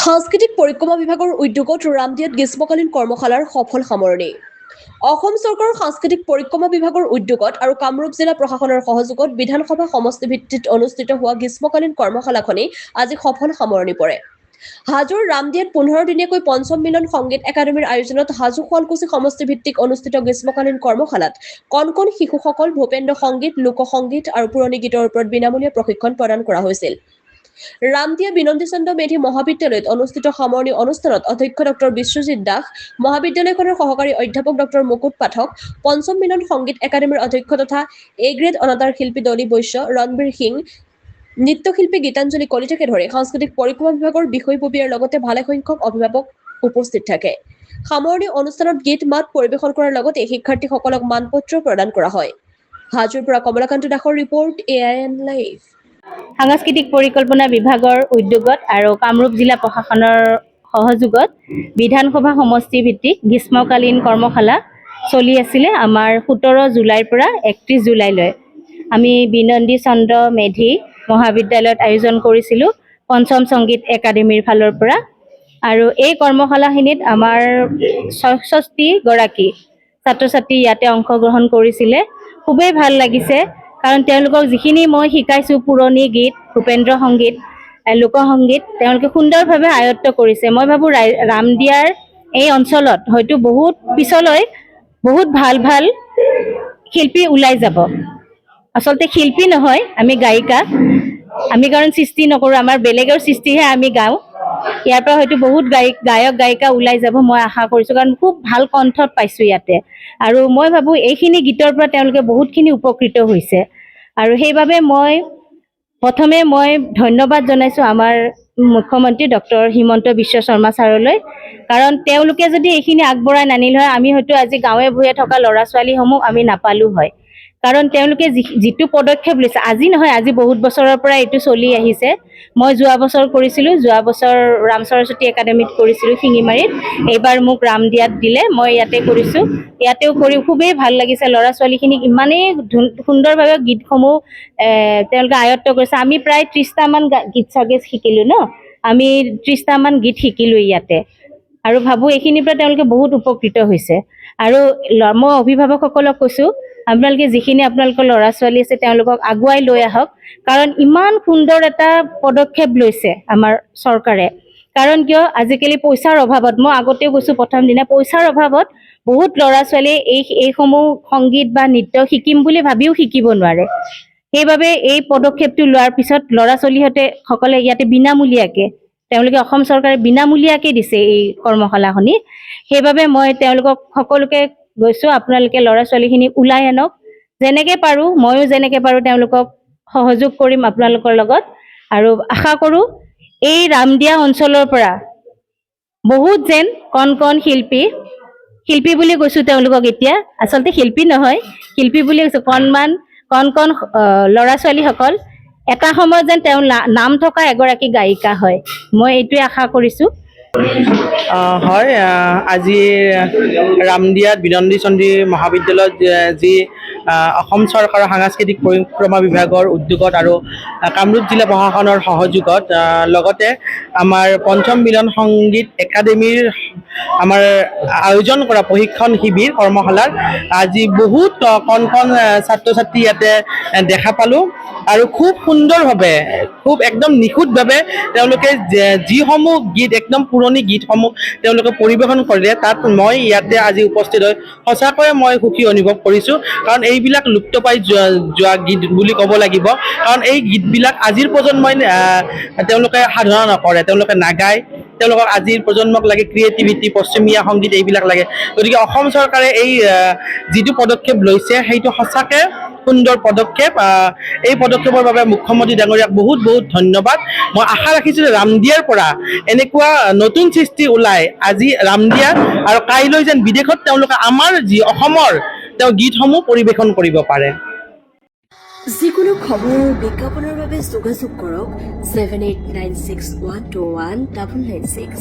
সাংস্কৃতিক পৰিক্ৰমা বিভাগৰ উদ্যোগত ৰামদিয়াত গ্ৰীষ্মকালীন কৰ্মশালাৰ সফল সামৰণি। অসম চৰকাৰৰ সাংস্কৃতিক পৰিক্ৰমা বিভাগৰ উদ্যোগত আৰু কামৰূপ জিলা প্ৰশাসনৰ সহযোগত বিধানসভা সমষ্টি ভিত্তিত অনুষ্ঠিত হোৱা গ্ৰীষ্মকালীন কৰ্মশালাখনি আজি সফল সামৰণি পৰে। হাজোৰ ৰামদিয়াত 15 দিনীয়াকৈ পঞ্চম মিলন সংগীত একাডেমীৰ আয়োজনত হাজো শুৱালকুছি সমষ্টি ভিত্তিক অনুষ্ঠিত গ্ৰীষ্মকালীন কৰ্মশালাত কণ কণ শিশুসকল ভূপেন্দ্ৰ সংগীত, লোকসংগীত আৰু পুৰণি গীতৰ ওপৰত বিনামূলীয়া প্ৰশিক্ষণ প্ৰদান কৰা হৈছিল। ৰামদিয়া বিনন্দী চন্দ্ৰ মেধি মহাবিদ্যালয়ত অনুষ্ঠিত সামৰণি অনুষ্ঠানত অধ্যক্ষ ডক্টৰ বিশ্বজিৎ দাস, মহাবিদ্যালয়খনৰ সহকাৰী অধ্যাপক ডক্টৰ মুকুট পাঠক, পঞ্চম মিলন সংগীত একাডেমীৰ অধ্যক্ষ তথা এ গ্ৰেড অনাতাঁৰ শিল্পী ডলি বৈশ্য, ৰণবীৰ সিং, নৃত্যশিল্পী গীতাঞ্জলি কলিতাকে ধৰি সাংস্কৃতিক পৰিক্ৰমা বিভাগৰ বিষয়ববীয়াৰ লগতে ভালেসংখ্যক অভিভাৱক উপস্থিত থাকে। সামৰণি অনুষ্ঠানত গীত মাত পৰিৱেশন কৰাৰ লগতে শিক্ষাৰ্থীসকলক মানপত্ৰ প্ৰদান কৰা হয়। হাজোৰ পৰা কমলাকান্ত দাসৰ ৰিপৰ্ট AIN লাইভ। সাংস্কৃতিক পৰিকল্পনা বিভাগৰ উদ্যোগত আৰু কামৰূপ জিলা প্ৰশাসনৰ সহযোগত বিধানসভা সমষ্টি ভিত্তিক গ্ৰীষ্মকালীন কৰ্মশালা চলি আছিলে। আমাৰ 17 জুলাইৰ পৰা 31 জুলাইলৈ আমি বিনন্দী চন্দ্ৰ মেধি মহাবিদ্যালয়ত আয়োজন কৰিছিলোঁ পঞ্চম সংগীত একাডেমীৰ ফালৰ পৰা। আৰু এই কৰ্মশালাখিনিত আমাৰ 66 গৰাকী ছাত্ৰ ছাত্ৰী ইয়াতে অংশগ্ৰহণ কৰিছিলে। খুবেই ভাল লাগিছে, কাৰণ তেওঁলোকক যিখিনি মই শিকাইছোঁ পুৰণি গীত, ভূপেন্দ্ৰ সংগীত, লোকসংগীত তেওঁলোকে সুন্দৰভাৱে আয়ত্ত কৰিছে। মই ভাবোঁ ৰামদিয়াৰ এই অঞ্চলত হয়তো বহুত পিছলৈ বহুত ভাল ভাল শিল্পী ওলাই যাব। আচলতে শিল্পী নহয়, আমি গায়িকা। আমি কাৰণ সৃষ্টি নকৰোঁ, আমাৰ বেলেগৰ সৃষ্টিহে আমি গাওঁ। ইয়াৰ পৰা হয়তো বহুত গায়ক গায়িকা ওলাই যাব মই আশা কৰিছোঁ, কাৰণ খুব ভাল কণ্ঠত পাইছোঁ ইয়াতে। আৰু মই ভাবোঁ এইখিনি গীতৰ পৰা তেওঁলোকে বহুতখিনি উপকৃত হৈছে। আৰু সেইবাবে প্ৰথমে মই ধন্যবাদ জনাইছোঁ আমাৰ মুখ্যমন্ত্ৰী ডক্টৰ হিমন্ত বিশ্ব শৰ্মা ছাৰলৈ, কাৰণ তেওঁলোকে যদি এইখিনি আগবঢ়াই নানিল হয়, আমি হয়তো আজি গাঁৱে ভূঞে থকা ল'ৰা ছোৱালীসমূহ আমি নাপালোঁ হয়। কাৰণ তেওঁলোকে যিটো পদক্ষেপ লৈছে, আজি নহয়, আজি বহুত বছৰৰ পৰা এইটো চলি আহিছে। মই যোৱা বছৰ কৰিছিলোঁ, যোৱা বছৰ ৰাম সৰস্বতী একাডেমীত কৰিছিলোঁ শিঙিমাৰীত। এইবাৰ মোক ৰামদিয়াত দিলে, মই ইয়াতে কৰিছোঁ। ইয়াতেও কৰি খুবেই ভাল লাগিছে। ল'ৰা ছোৱালীখিনিক ইমানেই সুন্দৰভাৱে গীতসমূহ তেওঁলোকে আয়ত্ত কৰিছে। আমি প্ৰায় 30টামান গীত চাগে শিকিলোঁ ন, আমি 30টামান গীত শিকিলোঁ ইয়াতে। আৰু ভাবোঁ এইখিনিৰ পৰা তেওঁলোকে বহুত উপকৃত হৈছে। আৰু মই অভিভাৱকসকলক কৈছোঁ, আপোনালোকে যিখিনি আপোনালোকৰ ল'ৰা ছোৱালী আছে তেওঁলোকক আগুৱাই লৈ আহক, কাৰণ ইমান সুন্দৰ এটা পদক্ষেপ লৈছে আমাৰ চৰকাৰে। কাৰণ কিয়, আজিকালি পইচাৰ অভাৱত, মই আগতেও কৈছোঁ প্ৰথম দিনা, পইচাৰ অভাৱত বহুত ল'ৰা ছোৱালীয়ে এইসমূহ সংগীত বা নৃত্য শিকিম বুলি ভাবিও শিকিব নোৱাৰে। সেইবাবে এই পদক্ষেপটো লোৱাৰ পিছত ল'ৰা ছোৱালীসকলে ইয়াতে বিনামূলীয়াকৈ, তেওঁলোকে অসম চৰকাৰে বিনামূলীয়াকৈ দিছে এই কৰ্মশালাখনি। সেইবাবে মই তেওঁলোকক সকলোকে গৈছোঁ, আপোনালোকে ল'ৰা ছোৱালীখিনিক ওলাই আনক। যেনেকৈ পাৰোঁ, ময়ো যেনেকৈ পাৰোঁ তেওঁলোকক সহযোগ কৰিম আপোনালোকৰ লগত। আৰু আশা কৰোঁ এই ৰামদিয়া অঞ্চলৰ পৰা বহুত যেন কণ কণ শিল্পী বুলি কৈছোঁ তেওঁলোকক এতিয়া, আচলতে শিল্পী নহয়, শিল্পী বুলি কৈছোঁ, কণ কণ ল'ৰা ছোৱালীসকল এটা সময়ত যেন তেওঁ নাম থকা এগৰাকী গায়িকা হয়, মই এইটোৱে আশা কৰিছোঁ। হয়, আজি ৰামদিয়াত বিনন্দী চন্দ্ৰ মহাবিদ্যালয়ত যি অসম চৰকাৰৰ সাংস্কৃতিক পৰিক্ৰমা বিভাগৰ উদ্যোগত আৰু কামৰূপ জিলা প্ৰশাসনৰ সহযোগত, লগতে আমাৰ পঞ্চম মিলন সংগীত একাডেমীৰ আমাৰ আয়োজন কৰা প্ৰশিক্ষণ শিবিৰ কৰ্মশালাৰ আজি বহুত কণ কণ ছাত্ৰ ছাত্ৰী ইয়াতে দেখা পালোঁ। আৰু খুব সুন্দৰভাৱে, খুব একদম নিখুঁতভাৱে তেওঁলোকে যিসমূহ গীত, একদম পুৰণি গীতসমূহ তেওঁলোকে পৰিৱেশন কৰিলে, তাত মই ইয়াতে আজি উপস্থিত হৈ সঁচাকৈয়ে মই সুখী অনুভৱ কৰিছোঁ। কাৰণ এইবিলাক লুপ্ত পাই যোৱা গীত বুলি ক'ব লাগিব। কাৰণ এই গীতবিলাক আজিৰ প্ৰজন্মই তেওঁলোকে সাধনা নকৰে, তেওঁলোকে নাগায়। তেওঁলোকক আজিৰ প্ৰজন্মক লাগে ক্ৰিয়েটিভিটি, পশ্চিমীয়া সংগীত এইবিলাক লাগে। গতিকে অসম চৰকাৰে এই যিটো পদক্ষেপ লৈছে সেইটো সঁচাকৈ সুন্দৰ পদক্ষেপ। এই পদক্ষেপৰ বাবে মুখ্যমন্ত্ৰী ডাঙৰীয়াক বহুত বহুত ধন্যবাদ। মই আশা ৰাখিছোঁ যে ৰামদিয়াৰ পৰা এনেকুৱা নতুন সৃষ্টি ওলাই আজি ৰামদিয়া আৰু কাইলৈ যেন বিদেশত তেওঁলোকে আমাৰ যি অসমৰ গীতসমূহ পৰিৱেশন কৰিব পাৰে। যিকোনো খবৰ বিজ্ঞাপনৰ বাবে যোগাযোগ কৰক 7896121996।